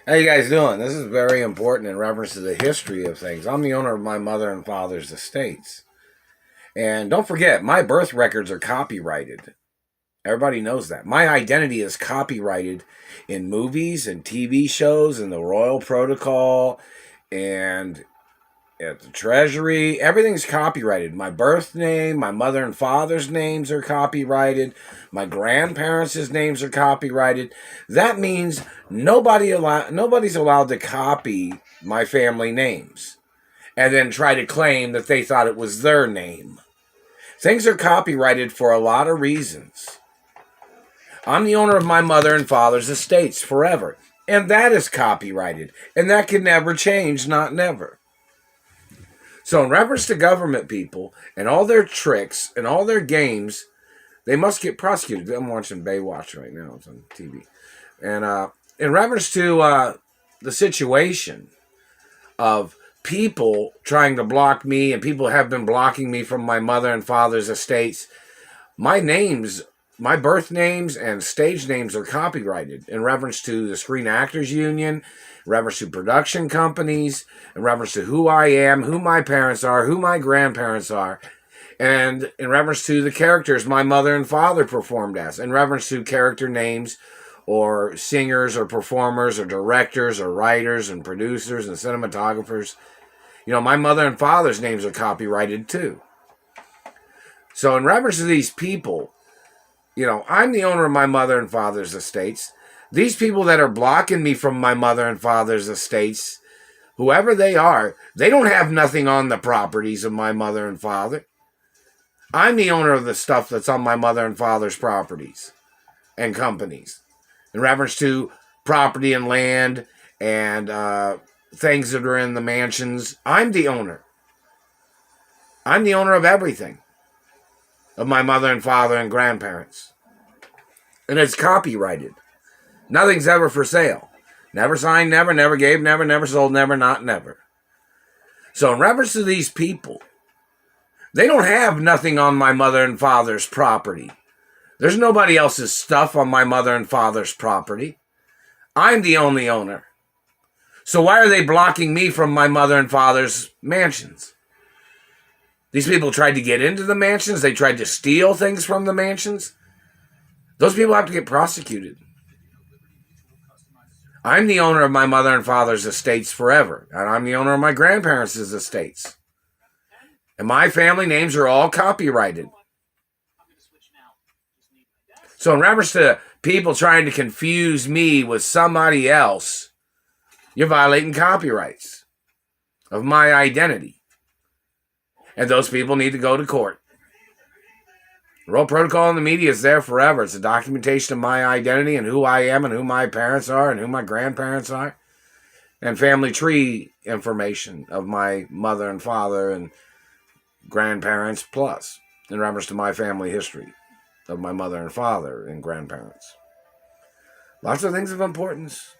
How you guys doing? This is very important in reference to the history of things. I'm the owner of my mother and father's estates. And don't forget, my birth records are copyrighted. Everybody knows that. My identity is copyrighted in movies and TV shows and the Royal Protocol and at the Treasury. Everything's copyrighted. My birth name, my mother and father's names are copyrighted. My grandparents' names are copyrighted. That means nobody's allowed to copy my family names and then try to claim that they thought it was their name. Things are copyrighted for a lot of reasons. I'm the owner of my mother and father's estates forever, and that is copyrighted, and that can never change, not never. So in reference to government people and all their tricks and all their games, they must get prosecuted. I'm watching Baywatch right now. It's on TV. And in reference to the situation of people trying to block me, and people have been blocking me from my mother and father's estates, my names, my birth names and stage names are copyrighted in reference to the Screen Actors Union, in reference to production companies, in reference to who I am, who my parents are, who my grandparents are, and in reference to the characters my mother and father performed as, in reference to character names or singers or performers or directors or writers and producers and cinematographers. You know, my mother and father's names are copyrighted too. So in reference to these people, you know, I'm the owner of my mother and father's estates. These people that are blocking me from my mother and father's estates, whoever they are, they don't have nothing on the properties of my mother and father. I'm the owner of the stuff that's on my mother and father's properties and companies. In reference to property and land and things that are in the mansions, I'm the owner. I'm the owner of everything of my mother and father and grandparents. And it's copyrighted. Nothing's ever for sale. Never signed, never, never gave, never, never sold, never, not, never. So in reference to these people, they don't have nothing on my mother and father's property. There's nobody else's stuff on my mother and father's property. I'm the only owner. So why are they blocking me from my mother and father's mansions? These people tried to get into the mansions. They tried to steal things from the mansions. Those people have to get prosecuted. I'm the owner of my mother and father's estates forever. And I'm the owner of my grandparents' estates. And my family names are all copyrighted. So in reference to people trying to confuse me with somebody else, you're violating copyrights of my identity. And those people need to go to court. The Royal Protocol in the media is there forever. It's a documentation of my identity and who I am and who my parents are and who my grandparents are. And family tree information of my mother and father and grandparents plus in reference to my family history of my mother and father and grandparents. Lots of things of importance.